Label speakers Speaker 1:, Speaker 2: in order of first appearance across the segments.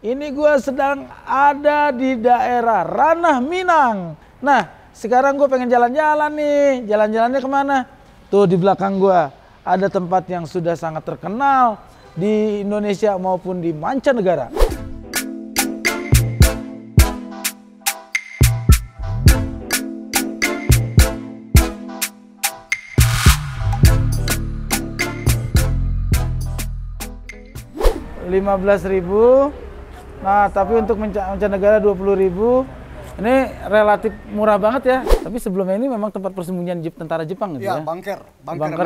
Speaker 1: Ini gue sedang ada di daerah Ranah Minang. Nah, sekarang gue pengen jalan-jalan nih. Jalan-jalannya kemana? Tuh di belakang gue ada tempat yang sudah sangat terkenal di Indonesia maupun di mancanegara. Rp15.000. Nah, tapi untuk mancanegara 20.000. Ini relatif murah banget ya. Tapi sebelumnya ini memang tempat persembunyian tentara Jepang gitu ya.
Speaker 2: Bunker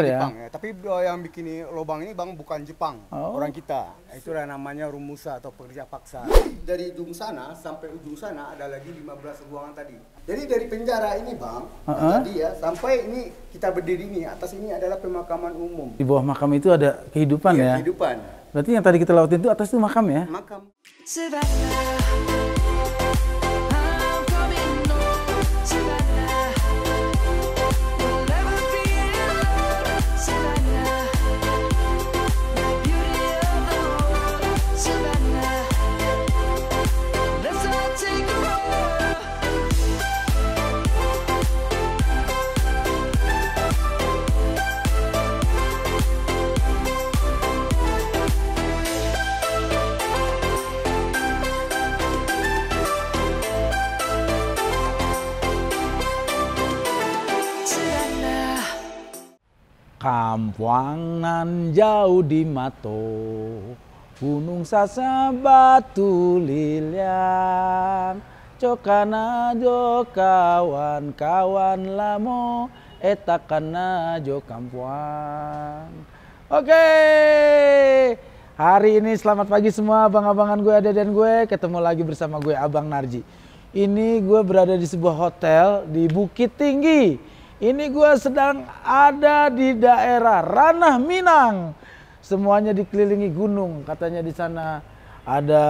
Speaker 2: ya.
Speaker 1: Jepang.
Speaker 2: Ya. Tapi yang bikin lubang ini Bang bukan Jepang, orang kita. Itu namanya Rumusa atau pekerja paksa. Dari ujung sana sampai ujung sana ada lagi 15 ruangan tadi. Jadi dari penjara ini Bang, tadi ya, sampai ini kita berdiri ini, atas ini adalah pemakaman umum.
Speaker 1: Di bawah makam itu ada kehidupan ya?
Speaker 2: Kehidupan.
Speaker 1: Berarti yang tadi kita lewatin itu atas itu makam ya?
Speaker 2: Makam.
Speaker 1: Kampung nan jauh di mato, gunung sasa batu liliang, cokana jo kawan-kawan lamo, etakana jo kampuang. Oke, hari ini selamat pagi semua abang-abangan gue, adik-adik gue, ketemu lagi bersama gue Abang Narji. Ini gue berada di sebuah hotel di Bukit Tinggi. Ini gue sedang ada di daerah Ranah Minang. Semuanya dikelilingi gunung. Katanya di sana ada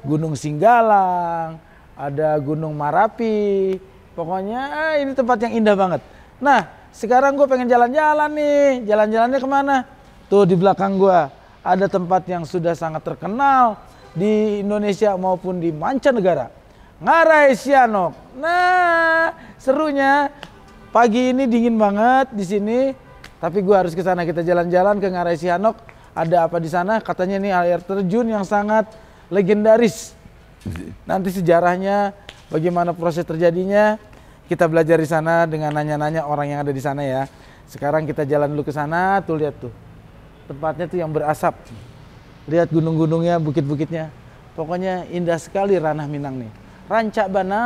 Speaker 1: Gunung Singgalang, ada Gunung Marapi. Pokoknya ini tempat yang indah banget. Nah, sekarang gue pengen jalan-jalan nih. Jalan-jalannya kemana? Tuh di belakang gue ada tempat yang sudah sangat terkenal di Indonesia maupun di mancanegara. Ngarai Sianok. Nah, serunya pagi ini dingin banget di sini, tapi gue harus ke sana. Kita jalan-jalan ke Ngarai Sianok. Ada apa di sana? Katanya ini air terjun yang sangat legendaris. Nanti sejarahnya, bagaimana proses terjadinya, kita belajar di sana dengan nanya-nanya orang yang ada di sana ya. Sekarang kita jalan dulu ke sana. Tuh lihat tuh, tempatnya tuh yang berasap. Lihat gunung-gunungnya, bukit-bukitnya. Pokoknya indah sekali Ranah Minang nih. Rancak Bana.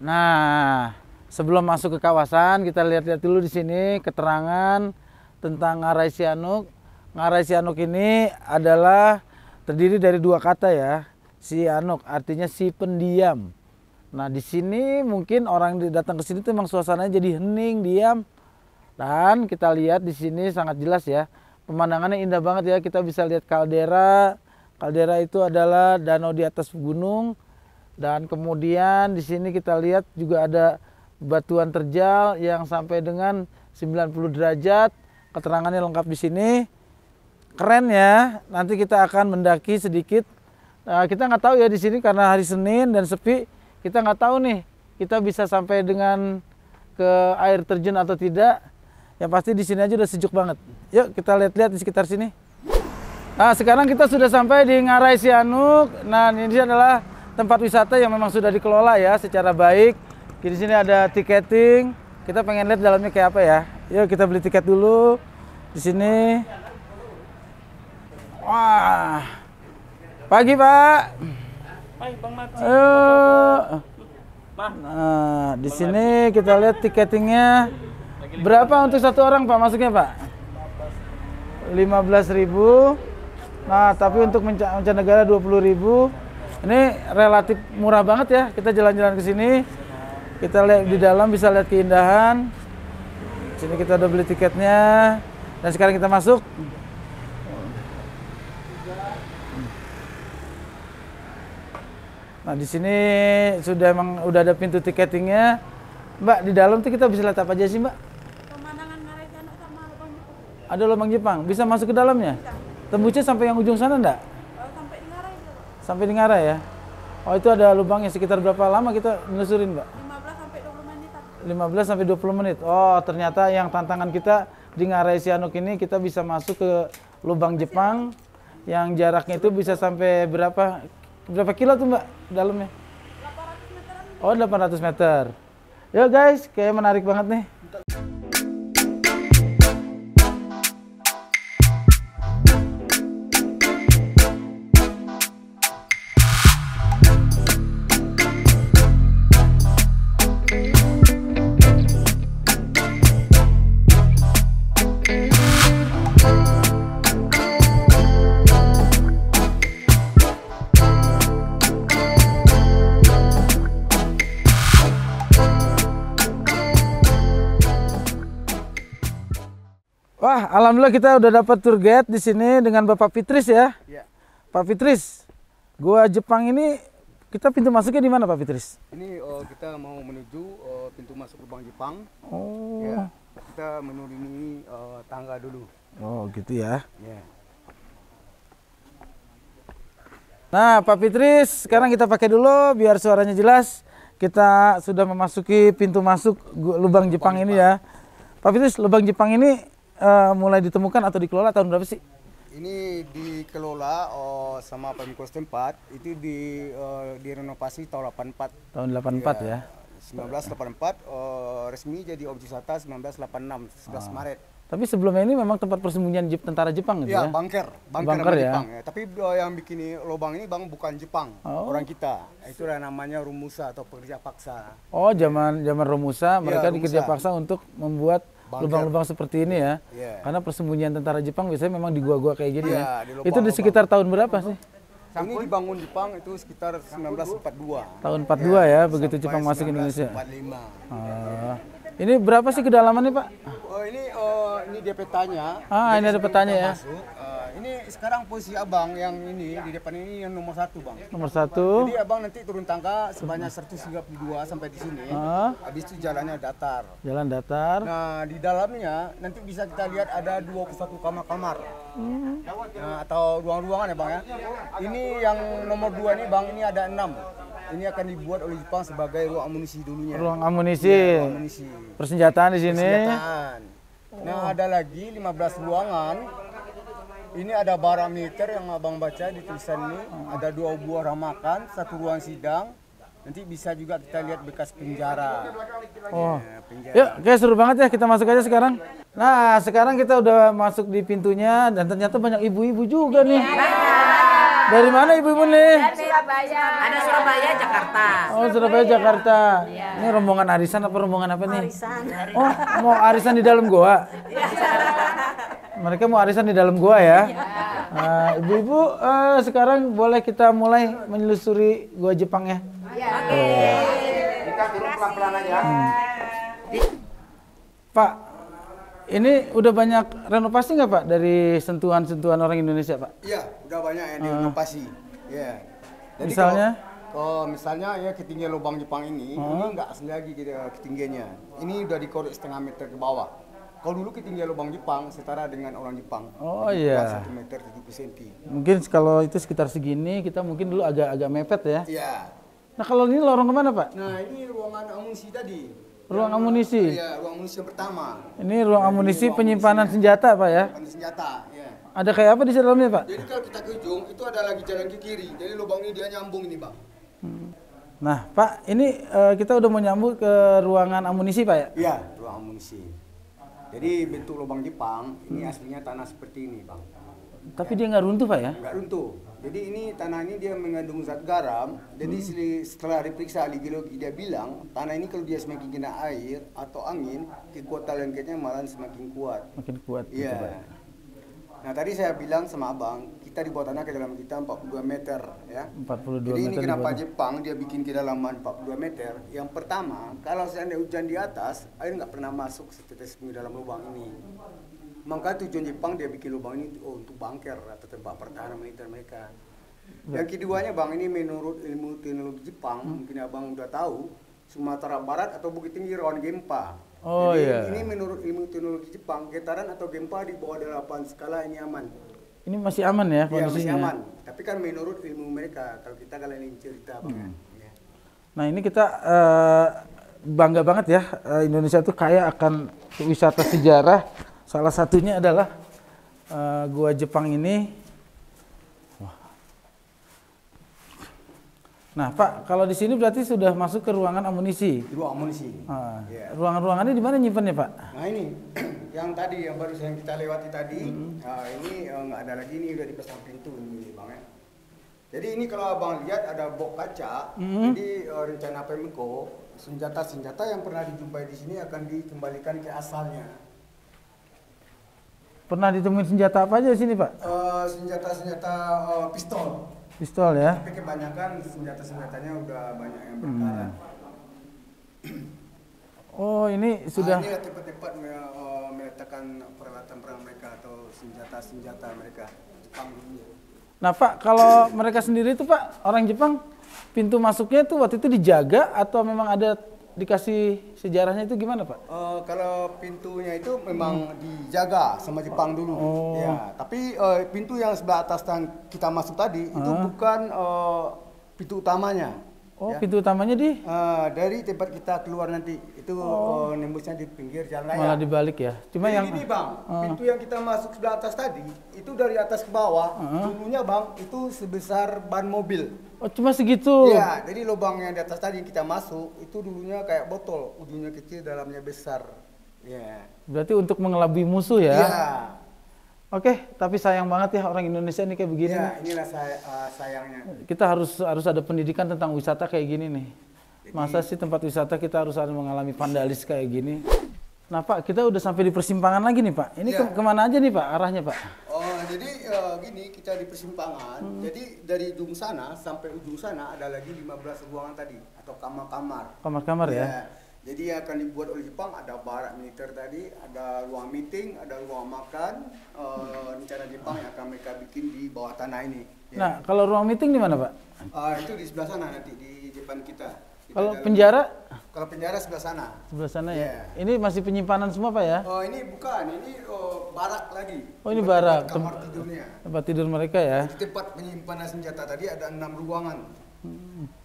Speaker 1: Nah, sebelum masuk ke kawasan, kita lihat-lihat dulu di sini keterangan tentang Ngarai Sianok. Ngarai Sianok ini adalah terdiri dari dua kata ya. Sianok artinya si pendiam. Nah, di sini mungkin orang yang datang ke sini tuh memang suasananya jadi hening, diam. Dan kita lihat di sini sangat jelas ya. Pemandangannya indah banget ya. Kita bisa lihat kaldera. Kaldera itu adalah danau di atas gunung. Dan kemudian di sini kita lihat juga ada batuan terjal yang sampai dengan 90 derajat. Keterangannya lengkap di sini. Keren ya. Nanti kita akan mendaki sedikit. Nah, kita nggak tahu ya di sini karena hari Senin dan sepi. Kita nggak tahu nih kita bisa sampai dengan ke air terjun atau tidak. Yang pasti di sini aja udah sejuk banget. Yuk kita lihat-lihat di sekitar sini. Nah, sekarang kita sudah sampai di Ngarai Sianok. Nah, ini adalah tempat wisata yang memang sudah dikelola ya secara baik. Di sini ada tiketing. Kita pengen lihat dalamnya kayak apa ya. Yuk kita beli tiket dulu di sini. Wah, pagi Pak.
Speaker 3: Pagi Bang Narji.
Speaker 1: Ayo. Nah, di sini kita lihat tiketingnya berapa untuk satu orang Pak masuknya Pak? 15.000. Nah, tapi untuk mancanegara 20.000. Ini relatif murah banget ya. Kita jalan-jalan ke sini. Kita lihat di dalam bisa lihat keindahan. Sini kita udah beli tiketnya. Dan sekarang kita masuk. Nah, di sini udah ada pintu tiketingnya. Mbak, di dalam tuh kita bisa lihat apa aja sih, Mbak?
Speaker 3: Pemandangan Ngarai Sanok sama lubang Jepang.
Speaker 1: Ada lubang Jepang. Bisa masuk ke dalamnya?
Speaker 3: Bisa.
Speaker 1: Tembusnya sampai yang ujung sana enggak?
Speaker 3: Sampai di Ngarai itu, Pak.
Speaker 1: Sampai di Ngarai ya? Oh, itu ada lubangnya. Sekitar berapa lama kita nelusurin, Mbak?
Speaker 3: 15 sampai 20 menit.
Speaker 1: 15 sampai 20 menit. Oh, ternyata yang tantangan kita di Ngarai Sihanouk ini kita bisa masuk ke lubang Jepang yang jaraknya itu bisa sampai berapa kilo tuh Mbak dalamnya?
Speaker 3: 800 meteran.
Speaker 1: Oh, 800 meter. Yuk guys, kayak menarik banget nih. Wah, alhamdulillah kita udah dapat tour guide di sini dengan Bapak Fitris ya.
Speaker 2: Iya.
Speaker 1: Pak Fitris, gua Jepang ini kita pintu masuknya di mana Pak Fitris?
Speaker 2: Ini kita mau menuju pintu masuk lubang Jepang.
Speaker 1: Oh.
Speaker 2: Ya, kita menuruni tangga dulu.
Speaker 1: Oh, gitu ya.
Speaker 2: Ya.
Speaker 1: Nah, Pak Fitris, sekarang kita pakai dulu biar suaranya jelas. Kita sudah memasuki pintu masuk lubang Jepang ini ya. Pak Fitris, lubang Jepang ini mulai ditemukan atau dikelola tahun berapa sih?
Speaker 2: Ini dikelola sama pemkot setempat. Itu direnovasi tahun 84.
Speaker 1: Tahun 84 ya.
Speaker 2: 1984 resmi jadi objek wisata 1986 11 Maret.
Speaker 1: Tapi sebelumnya ini memang tempat persembunyian tentara Jepang gitu
Speaker 2: Ya,
Speaker 1: ya?
Speaker 2: bunker
Speaker 1: Bunker
Speaker 2: sama
Speaker 1: ya.
Speaker 2: Jepang ya. Tapi yang bikin lubang ini Bang bukan Jepang, orang kita. Itu namanya Rumusa atau pekerja paksa.
Speaker 1: Oh, zaman Romusa mereka
Speaker 2: Rumusa.
Speaker 1: dikerja paksa untuk membuat lubang-lubang seperti ini ya.
Speaker 2: Iya.
Speaker 1: Karena persembunyian tentara Jepang biasanya memang di gua-gua kayak gini
Speaker 2: Iya,
Speaker 1: ya.
Speaker 2: di lubang-lubang.
Speaker 1: Itu di sekitar tahun berapa sih?
Speaker 2: Ini dibangun Jepang itu sekitar 1942.
Speaker 1: Tahun 42 ya, begitu
Speaker 2: Sampai
Speaker 1: Jepang masuk ke Indonesia.
Speaker 2: 1945.
Speaker 1: Ini berapa sih kedalamannya, Pak?
Speaker 2: Ini dia petanya.
Speaker 1: Ah, ini ada petanya ya.
Speaker 2: Masuk. Ini sekarang posisi abang yang ini di depan ini yang nomor 1 bang.
Speaker 1: Nomor 1.
Speaker 2: Jadi abang nanti turun tangga sebanyak 132 sampai di sini. Habis itu jalannya datar.
Speaker 1: Jalan datar.
Speaker 2: Nah di dalamnya nanti bisa kita lihat ada 21 kamar-kamar. Nah, atau ruang-ruangan ya bang ya. Ini yang nomor 2 ini bang, ini ada 6. Ini akan dibuat oleh Jepang sebagai ruang amunisi dulunya.
Speaker 1: Ruang amunisi.
Speaker 2: Ya, ruang amunisi.
Speaker 1: Persenjataan di sini.
Speaker 2: Persenjataan. Nah ada lagi 15 ruangan. Ini ada barometer yang abang baca di tulisan ini. Ada 2 buah ramakan, 1 ruang sidang. Nanti bisa juga kita lihat bekas penjara.
Speaker 1: Oh.
Speaker 2: Ya, penjara.
Speaker 1: Yuk, kayak seru banget ya, kita masuk aja sekarang. Nah, sekarang kita udah masuk di pintunya dan ternyata banyak ibu-ibu juga nih. Dari mana ibu-ibu nih?
Speaker 3: Surabaya. Ada Surabaya, Jakarta.
Speaker 1: Oh, Surabaya, Jakarta. Ini rombongan arisan apa rombongan apa nih?
Speaker 3: Arisan.
Speaker 1: Oh, mau arisan di dalam goa? Mereka mau arisan di dalam gua ya. Nah, ibu-ibu sekarang boleh kita mulai menelusuri gua Jepang ya.
Speaker 2: Kita turun pelan-pelan aja.
Speaker 1: Pak, ini udah banyak renovasi nggak Pak dari sentuhan-sentuhan orang Indonesia Pak?
Speaker 2: Iya, udah banyak yang direnovasi. Ya. Jadi
Speaker 1: Misalnya?
Speaker 2: kalau misalnya ya ketinggian lubang Jepang ini nggak asli lagi ketinggiannya. Ini udah dikorek setengah meter ke bawah. Kalau dulu ketinggian lubang Jepang setara dengan orang Jepang.
Speaker 1: Oh iya.
Speaker 2: 1 meter 70 cm.
Speaker 1: Mungkin kalau itu sekitar segini, kita mungkin dulu agak mepet ya.
Speaker 2: Iya.
Speaker 1: Nah kalau ini lorong kemana Pak?
Speaker 2: Nah ini ruangan amunisi tadi.
Speaker 1: Ruang amunisi.
Speaker 2: Iya, ruang amunisi yang pertama.
Speaker 1: Ini ruang amunisi penyimpanan senjata Pak ya.
Speaker 2: Penyimpanan senjata. Ya.
Speaker 1: Ada kayak apa di dalamnya Pak?
Speaker 2: Jadi kalau kita ke ujung itu ada lagi jalan ke kiri. Jadi lubang ini dia nyambung ini bang.
Speaker 1: Nah Pak, ini kita udah mau nyambung ke ruangan amunisi Pak ya?
Speaker 2: Iya, ruang amunisi. Jadi bentuk lubang Jepang ini aslinya tanah seperti ini bang.
Speaker 1: Tapi dia nggak runtuh Pak ya?
Speaker 2: Nggak runtuh. Jadi ini tanah ini dia mengandung zat garam. Jadi setelah diperiksa ahli geologi dia bilang tanah ini kalau dia semakin kena air atau angin, kekuatan lengketnya malah semakin kuat.
Speaker 1: Makin kuat.
Speaker 2: Iya.
Speaker 1: Gitu, Pak.
Speaker 2: Nah tadi saya bilang sama abang, kita di bawah tanah kedalaman kita 42 meter ya.
Speaker 1: 42
Speaker 2: Jadi ini
Speaker 1: meter di
Speaker 2: kenapa
Speaker 1: bawah.
Speaker 2: Jepang dia bikin kedalaman 42 meter. Yang pertama, kalau seandainya hujan di atas, air nggak pernah masuk setetes pun di dalam lubang ini. Maka tujuan Jepang dia bikin lubang ini untuk bunker atau tempat pertahanan militer mereka. Yang keduanya bang, ini menurut ilmu teknologi Jepang, mungkin abang udah tahu, Sumatera Barat atau Bukit Tinggi rawan gempa.
Speaker 1: Oh
Speaker 2: Jadi,
Speaker 1: iya.
Speaker 2: ini menurut ilmu teknologi Jepang, getaran atau gempa di bawah 8 skala ini aman.
Speaker 1: Ini masih aman ya
Speaker 2: Iya
Speaker 1: kondisinya?
Speaker 2: masih aman. Tapi kan menurut ilmu mereka, kalau kita kalian ini cerita bang. Ya.
Speaker 1: Nah ini kita bangga banget ya, Indonesia itu kaya akan wisata sejarah. Salah satunya adalah Gua Jepang ini. Wah. Nah Pak, kalau di sini berarti sudah masuk ke ruangan amunisi.
Speaker 2: Ruang amunisi. Ya.
Speaker 1: Ruangan-ruangannya di mana nyimpannya Pak?
Speaker 2: Nah ini, yang tadi yang baru yang kita lewati tadi, ini nggak ada lagi, ini udah dipasang pintu ini bang ya. Jadi ini kalau abang lihat ada box kaca, jadi rencana Pemko, senjata-senjata yang pernah dijumpai di sini akan dikembalikan ke asalnya.
Speaker 1: Pernah ditemuin senjata apa aja di sini Pak?
Speaker 2: Senjata-senjata pistol.
Speaker 1: Pistol ya?
Speaker 2: Tapi kebanyakan senjata-senjatanya udah banyak yang berkarat.
Speaker 1: Oh ini sudah.
Speaker 2: Ini tempat-tempat meletakkan peralatan perang mereka atau senjata-senjata mereka Jepang dulunya.
Speaker 1: Nah Pak, kalau mereka sendiri itu Pak, orang Jepang, pintu masuknya itu waktu itu dijaga atau memang ada dikasih sejarahnya itu gimana Pak?
Speaker 2: Kalau pintunya itu memang dijaga sama Jepang dulu.
Speaker 1: Oh.
Speaker 2: Ya, tapi pintu yang sebelah atas yang kita masuk tadi itu bukan pintu utamanya.
Speaker 1: Oh,
Speaker 2: ya.
Speaker 1: pintu utamanya di?
Speaker 2: Dari tempat kita keluar nanti itu nembusnya di pinggir jalan raya.
Speaker 1: Malah dibalik ya. Cuma
Speaker 2: Jadi
Speaker 1: yang
Speaker 2: ini bang, pintu yang kita masuk sebelah atas tadi itu dari atas ke bawah. Dulunya bang itu sebesar ban mobil.
Speaker 1: Oh, cuma segitu.
Speaker 2: Iya, jadi lubang yang di atas tadi yang kita masuk itu dulunya kayak botol, ujungnya kecil, dalamnya besar. Iya.
Speaker 1: Berarti untuk mengelabui musuh ya?
Speaker 2: Iya.
Speaker 1: Oke, tapi sayang banget ya orang Indonesia ini kayak begini.
Speaker 2: Iya, inilah sayangnya.
Speaker 1: Kita harus ada pendidikan tentang wisata kayak gini nih. Masa sih tempat wisata kita harus mengalami vandalis kayak gini? Nah Pak, kita udah sampai di persimpangan lagi nih Pak. Ini kemana aja nih Pak arahnya Pak?
Speaker 2: Oh, jadi gini, kita di persimpangan. Jadi dari ujung sana sampai ujung sana ada lagi 15 ruangan tadi atau kamar-kamar.
Speaker 1: Kamar-kamar ya?
Speaker 2: Jadi akan dibuat oleh Jepang, ada barak militer tadi, ada ruang meeting, ada ruang makan. Rencana Jepang yang akan mereka bikin di bawah tanah ini. Ya.
Speaker 1: Nah, kalau ruang meeting di mana Pak?
Speaker 2: Itu di sebelah sana nanti di depan kita.
Speaker 1: Kalau penjara?
Speaker 2: Kalau penjara sebelah sana.
Speaker 1: Sebelah sana ya?
Speaker 2: Yeah.
Speaker 1: Ini masih penyimpanan semua Pak ya?
Speaker 2: Oh ini bukan, ini barak lagi.
Speaker 1: Oh ini barak,
Speaker 2: Kamar tidurnya.
Speaker 1: tempat tidur mereka ya?
Speaker 2: Di tempat penyimpanan senjata tadi ada 6 ruangan.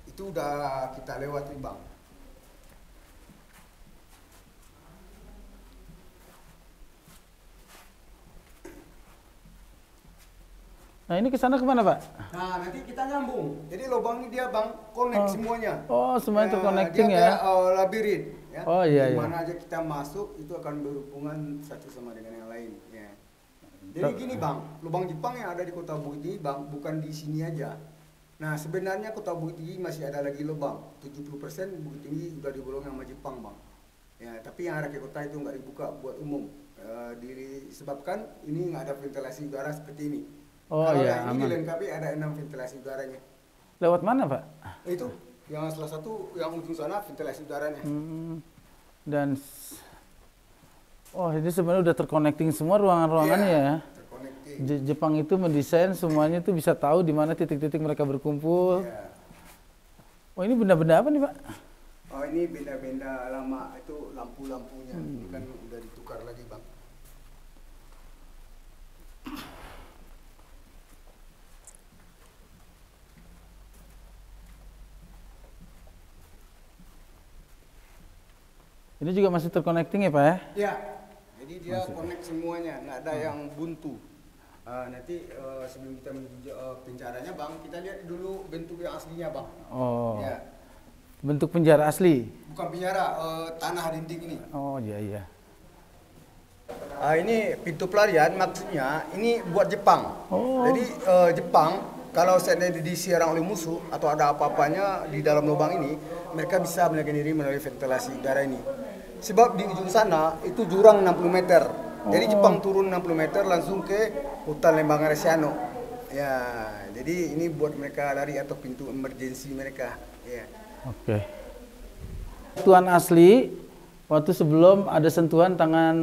Speaker 2: Itu udah kita lewati bang.
Speaker 1: Nah ini ke sana kemana Pak?
Speaker 2: Nah nanti kita nyambung. Jadi lubang ini dia bang connect semuanya.
Speaker 1: Oh semuanya terconnecting
Speaker 2: dia
Speaker 1: ya?
Speaker 2: kayak labirin. Ya.
Speaker 1: Oh iya.
Speaker 2: Dimana aja kita masuk itu akan berhubungan satu sama dengan yang lain. Ya. Jadi gini bang, lubang Jepang yang ada di Kota Bukit Tinggi bang bukan di sini aja. Nah sebenarnya Kota Bukit Tinggi masih ada lagi lubang. 70% Bukit Tinggi udah dibolong sama Jepang bang. Ya tapi yang ada ke kota itu nggak dibuka buat umum. Disebabkan ini nggak ada ventilasi udara seperti ini.
Speaker 1: Oh
Speaker 2: kalau
Speaker 1: iya,
Speaker 2: yang ini
Speaker 1: aman.
Speaker 2: dilengkapi ada 6 ventilasi udaranya.
Speaker 1: Lewat mana Pak?
Speaker 2: Itu yang salah satu yang ujung sana ventilasi udaranya.
Speaker 1: Dan oh ini sebenarnya udah terconnecting semua ruangan-ruangannya ya.
Speaker 2: Terkoneksi.
Speaker 1: Jepang itu mendesain semuanya itu bisa tahu di mana titik-titik mereka berkumpul.
Speaker 2: Ya.
Speaker 1: Oh ini benda-benda apa nih Pak?
Speaker 2: Oh ini benda-benda lama itu lampu-lampunya. Ini kan udah ditukar lagi bang.
Speaker 1: Ini juga masih terconnecting ya Pak ya?
Speaker 2: Ya. Jadi dia connect semuanya, nggak ada yang buntu. Nanti sebelum kita menuju penjaranya bang, kita lihat dulu bentuk yang aslinya bang.
Speaker 1: Oh.
Speaker 2: Ya.
Speaker 1: Bentuk penjara asli.
Speaker 2: Bukan penjara, tanah dinding ini.
Speaker 1: Oh iya.
Speaker 2: Ini pintu pelarian maksudnya ini buat Jepang.
Speaker 1: Oh.
Speaker 2: Jadi Jepang kalau seandainya diserang oleh musuh atau ada apa-apanya di dalam lubang ini, mereka bisa melarikan diri melalui ventilasi udara ini. Sebab di ujung sana itu jurang 60 meter. Jadi Jepang turun 60 meter langsung ke hutan Lembang Aresiano. Ya, jadi ini buat mereka lari atau pintu emergensi mereka. Ya.
Speaker 1: Oke. Tuan asli waktu sebelum ada sentuhan tangan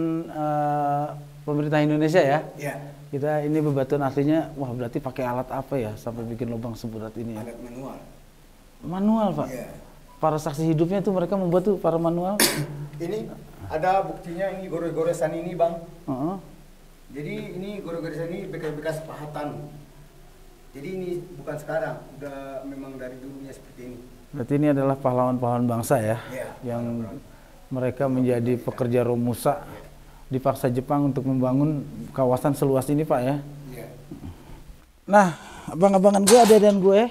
Speaker 1: pemerintah Indonesia ya.
Speaker 2: Ya.
Speaker 1: Kita ini bebatuan aslinya, wah berarti pakai alat apa ya sampai bikin lubang seberat ini ya?
Speaker 2: Alat manual.
Speaker 1: Manual Pak.
Speaker 2: Ya.
Speaker 1: Para saksi hidupnya tuh mereka membuat tuh para manual.
Speaker 2: Ini ada buktinya, ini gores-goresan ini bang.
Speaker 1: Heeh.
Speaker 2: Jadi ini gores-goresan ini bekas-bekas pahatan. Jadi ini bukan sekarang, udah memang dari dulunya seperti ini.
Speaker 1: Berarti ini adalah pahlawan-pahlawan bangsa ya,
Speaker 2: Ya,
Speaker 1: yang mereka menjadi pekerja Romusa, dipaksa Jepang untuk membangun kawasan seluas ini Pak ya.
Speaker 2: Iya.
Speaker 1: Nah, abang-abangan gue, adik-adikan gue,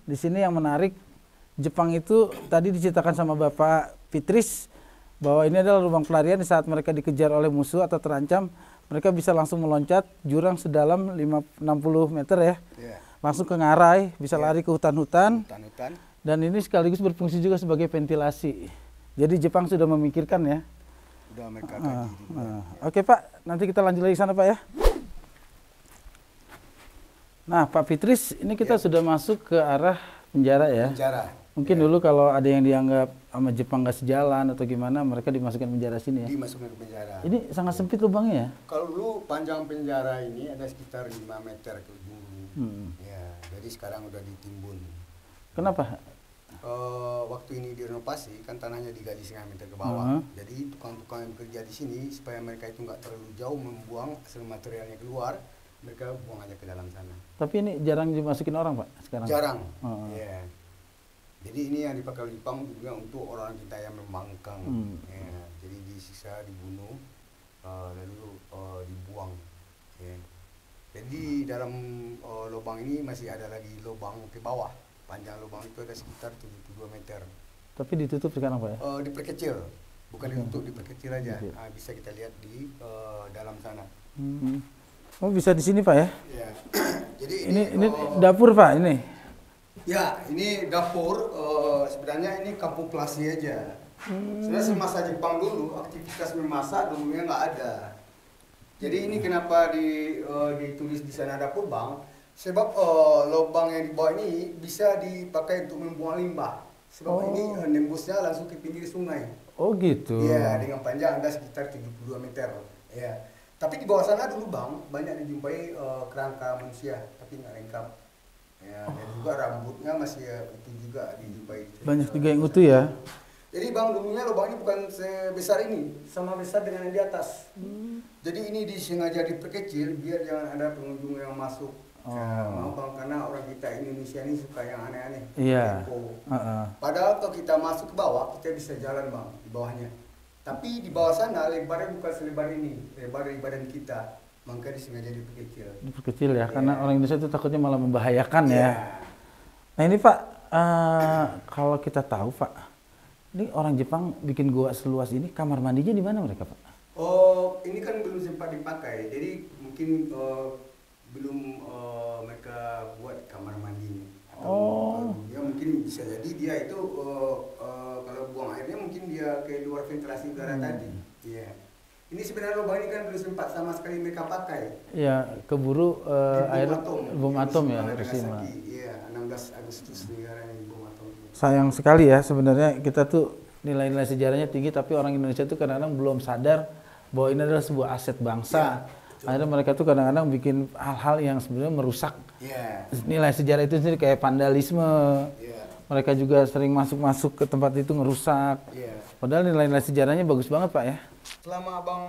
Speaker 1: di sini yang menarik, Jepang itu tadi diceritakan sama Bapak Fitris bahwa ini adalah lubang pelarian di saat mereka dikejar oleh musuh atau terancam, mereka bisa langsung meloncat jurang sedalam 60 meter ya,
Speaker 2: Iya.
Speaker 1: langsung ke ngarai, bisa lari ke hutan-hutan,
Speaker 2: Hutan-hutan.
Speaker 1: dan ini sekaligus berfungsi juga sebagai ventilasi. Jadi Jepang sudah memikirkan ya.
Speaker 2: Udah mereka kaji juga.
Speaker 1: Oke Pak, nanti kita lanjut lagi sana Pak ya. Nah Pak Fitris, ini kita sudah masuk ke arah penjara ya.
Speaker 2: Penjara.
Speaker 1: Mungkin dulu kalau ada yang dianggap sama Jepang nggak sejalan atau gimana, mereka dimasukkan penjara sini ya.
Speaker 2: Dimasukkan ke penjara.
Speaker 1: Ini sangat sempit lubangnya ya.
Speaker 2: Kalau dulu panjang penjara ini ada sekitar 5 meter ke ujung. Ya, jadi sekarang udah ditimbun.
Speaker 1: Kenapa?
Speaker 2: Waktu ini direnovasi kan tanahnya digali setengah meter ke bawah. Jadi tukang-tukang yang bekerja di sini supaya mereka itu nggak terlalu jauh membuang hasil materialnya keluar, mereka buang aja ke dalam sana.
Speaker 1: Tapi ini jarang dimasukin orang Pak sekarang.
Speaker 2: Jarang. Ya. Jadi ini yang dipakai oleh Jepang juga untuk orang kita yang membangkang. Ya. Jadi disiksa, dibunuh, lalu dibuang. Ya. Jadi dalam lubang ini masih ada lagi lubang ke bawah. Panjang lubang itu ada sekitar 72 meter.
Speaker 1: Tapi ditutup sekarang Pak ya?
Speaker 2: Diperkecil, bukan ditutup, diperkecil aja. Bisa kita lihat di dalam sana.
Speaker 1: Oh bisa di sini Pak ya?
Speaker 2: Ya. Jadi
Speaker 1: Ini dapur Pak ini?
Speaker 2: Ya, ini dapur. Sebenarnya ini kampung pelasi aja. Sebenarnya semasa Jepang dulu aktivitas memasak dulunya nggak ada. Jadi ini kenapa ditulis di sana dapur bang? Sebab lubang yang di bawah ini bisa dipakai untuk membuang limbah. Sebab ini nembusnya langsung ke pinggir sungai.
Speaker 1: Oh gitu.
Speaker 2: Iya, dengan panjang ada sekitar 72 meter. Ya. Tapi di bawah sana dulu bang banyak dijumpai kerangka manusia, tapi nggak lengkap. Ya, dan juga rambutnya masih utuh juga dijumpai.
Speaker 1: Banyak juga yang utuh ya.
Speaker 2: Jadi bang dulunya lubang ini bukan sebesar ini, sama besar dengan yang di atas. Jadi ini disengaja diperkecil biar jangan ada pengunjung yang masuk. Mau bang, karena orang kita Indonesia ini suka yang aneh-aneh.
Speaker 1: Iya.
Speaker 2: Padahal kalau kita masuk ke bawah kita bisa jalan bang di bawahnya. Tapi di bawah sana lebarnya bukan selebar ini, lebar dari badan kita. Maka disengaja diperkecil.
Speaker 1: Diperkecil ya, karena orang Indonesia itu takutnya malah membahayakan ya. Nah ini Pak, kalau kita tahu Pak, ini orang Jepang bikin gua seluas ini, kamar mandinya di mana mereka Pak?
Speaker 2: Oh, ini kan belum sempat dipakai, jadi mungkin belum mereka buat kamar mandi. Atau ya mungkin bisa jadi dia itu kalau buang airnya mungkin dia ke luar ventilasi udara tadi. Iya. Ini sebenarnya lubang ini kan belum sempat sama sekali mereka pakai.
Speaker 1: Iya, keburu air bom atom ya,
Speaker 2: Hiroshima. Iya, 16 Agustus negara ini bom atom.
Speaker 1: Sayang sekali ya sebenarnya kita tuh nilai-nilai sejarahnya tinggi tapi orang Indonesia tuh kadang-kadang belum sadar bahwa ini adalah sebuah aset bangsa. Ya, akhirnya mereka tuh kadang-kadang bikin hal-hal yang sebenarnya merusak nilai sejarah itu sendiri kayak vandalisme. Mereka juga sering masuk-masuk ke tempat itu ngerusak. Padahal nilai-nilai sejarahnya bagus banget Pak ya.
Speaker 2: Selama abang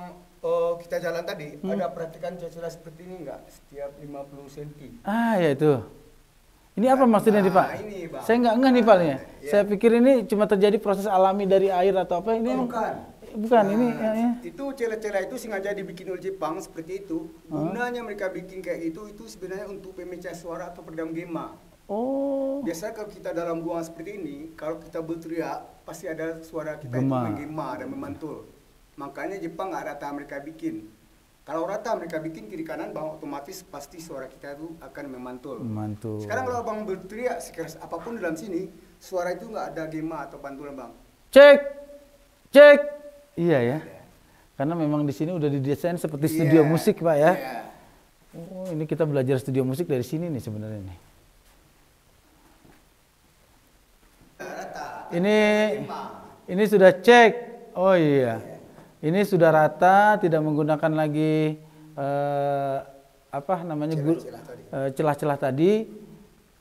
Speaker 2: kita jalan tadi, ada perhatikan celah seperti ini enggak? Setiap 50 cm.
Speaker 1: Ah ya itu. Ini apa maksudnya nih Pak?
Speaker 2: Ini, Bang.
Speaker 1: Saya nggak ngeh nih Pak nih. Saya pikir ini cuma terjadi proses alami dari air atau apa ini?
Speaker 2: Bukan.
Speaker 1: Bukan ini.
Speaker 2: Itu celah-celah itu sengaja dibikin oleh Jepang seperti itu. Gunanya mereka bikin kayak itu sebenarnya untuk pemecah suara atau peredam gema.
Speaker 1: Oh.
Speaker 2: Biasanya kalau kita dalam ruangan seperti ini, kalau kita berteriak pasti ada suara kita itu menggema dan memantul. Makanya Jepang nggak rata mereka bikin. Kalau rata mereka bikin kiri kanan bang, otomatis pasti suara kita itu akan memantul.
Speaker 1: Mantul.
Speaker 2: Sekarang kalau bang berteriak sekeras apapun dalam sini, suara itu nggak ada gema atau pantulan bang.
Speaker 1: Cek, cek. Iya ya. Karena memang di sini udah didesain seperti studio musik Pak ya.
Speaker 2: Iya.
Speaker 1: Oh, ini kita belajar studio musik dari sini nih sebenarnya nih. Ini sudah cek. Oh iya. Ini sudah rata, tidak menggunakan lagi apa namanya celah-celah tadi.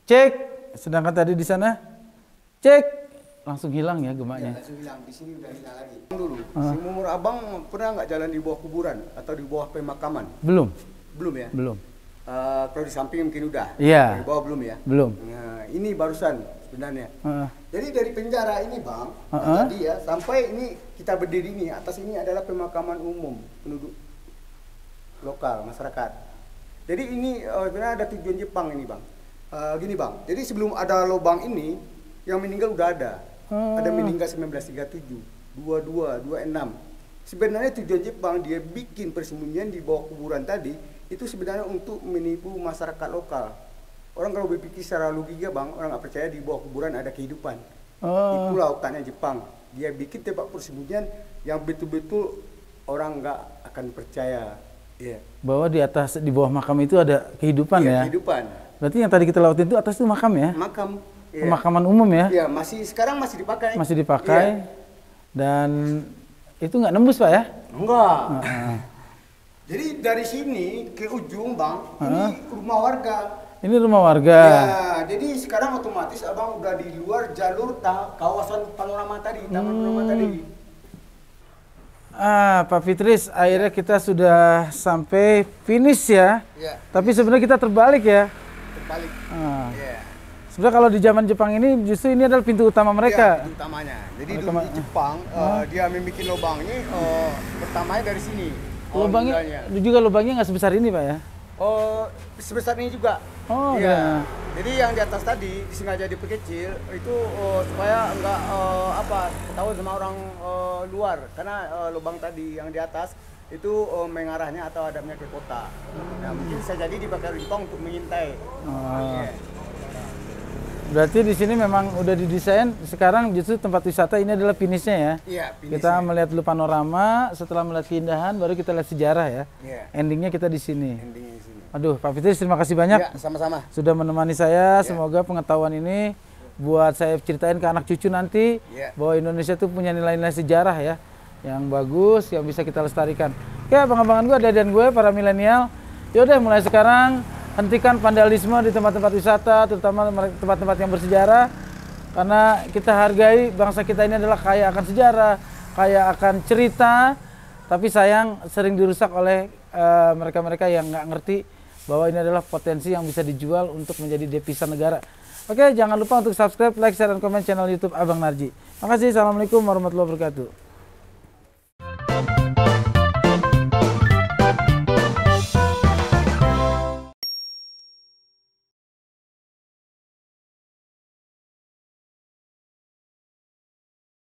Speaker 1: Cek. Sedangkan tadi di sana cek langsung hilang ya gemaknya.
Speaker 2: Ya, langsung hilang. Di sini udah hilang lagi. Dulu, seumur abang pernah nggak jalan di bawah kuburan atau di bawah pemakaman?
Speaker 1: Belum.
Speaker 2: Belum ya?
Speaker 1: Belum.
Speaker 2: Kalau di samping mungkin udah.
Speaker 1: Iya.
Speaker 2: Di bawah belum ya?
Speaker 1: Belum.
Speaker 2: Nah, ini barusan sebenarnya. Jadi dari penjara ini bang, tadi ya sampai ini kita berdiri ini atas ini adalah pemakaman umum penduduk lokal masyarakat. Jadi ini sebenarnya ada tujuan Jepang ini bang. Gini bang, jadi sebelum ada lubang ini yang meninggal udah ada. Ada meninggal 1937, 22, 26. Sebenarnya tujuan Jepang dia bikin persembunyian di bawah kuburan tadi itu sebenarnya untuk menipu masyarakat lokal. Orang kalau berpikir secara logika bang, orang nggak percaya di bawah kuburan ada kehidupan. Itulah otaknya Jepang. Dia bikin tempat persembunyian yang betul-betul orang nggak akan percaya. Yeah.
Speaker 1: Bahwa di atas, di bawah makam itu ada kehidupan ya?
Speaker 2: Kehidupan.
Speaker 1: Berarti yang tadi kita lewatin itu atas itu makam ya?
Speaker 2: Makam.
Speaker 1: Pemakaman umum ya?
Speaker 2: Iya, sekarang masih dipakai.
Speaker 1: Masih dipakai. Dan itu nggak nembus Pak ya?
Speaker 2: Enggak. Jadi dari sini ke ujung bang, ini rumah warga.
Speaker 1: Ini rumah warga.
Speaker 2: Ya, jadi sekarang otomatis abang udah di luar jalur kawasan panorama tadi, taman panorama tadi.
Speaker 1: Pak Fitris, akhirnya kita sudah sampai finish ya.
Speaker 2: Ya.
Speaker 1: Tapi sebenarnya kita terbalik ya.
Speaker 2: Terbalik. Ya.
Speaker 1: Sebenarnya kalau di zaman Jepang ini justru ini adalah pintu utama mereka.
Speaker 2: Ya, pintu utamanya. Jadi dulu di Jepang dia membuat lubang ini pertamanya dari sini.
Speaker 1: Lubangnya juga lubangnya nggak sebesar ini Pak ya?
Speaker 2: Sebesar ini juga.
Speaker 1: Oh
Speaker 2: ya. Jadi yang di atas tadi disengaja diperkecil itu supaya enggak tahu sama orang luar karena lubang tadi yang di atas itu mengarahnya atau hadapnya ke kota. Nah, mungkin bisa jadi dipakai Jepang untuk mengintai.
Speaker 1: Berarti di sini memang udah didesain. Sekarang justru tempat wisata ini adalah finishnya ya.
Speaker 2: Iya,
Speaker 1: kita melihat dulu panorama, setelah melihat keindahan, baru kita lihat sejarah ya.
Speaker 2: Iya.
Speaker 1: Endingnya kita di sini.
Speaker 2: Endingnya di sini.
Speaker 1: Aduh, Pak Fitris terima kasih banyak.
Speaker 2: Ya, sama-sama.
Speaker 1: Sudah menemani saya. Semoga pengetahuan ini buat saya ceritain ke anak cucu nanti bahwa Indonesia tuh punya nilai-nilai sejarah ya, yang bagus, yang bisa kita lestarikan. Oke, abang-abangan gue, adik-adikan gue, para milenial. Yaudah, mulai sekarang hentikan vandalisme di tempat-tempat wisata, terutama tempat-tempat yang bersejarah, karena kita hargai bangsa kita ini adalah kaya akan sejarah, kaya akan cerita, tapi sayang sering dirusak oleh mereka-mereka yang nggak ngerti bahwa ini adalah potensi yang bisa dijual untuk menjadi devisa negara. Oke, jangan lupa untuk subscribe, like, share, dan komen channel YouTube Abang Narji. Makasih, assalamualaikum warahmatullahi wabarakatuh.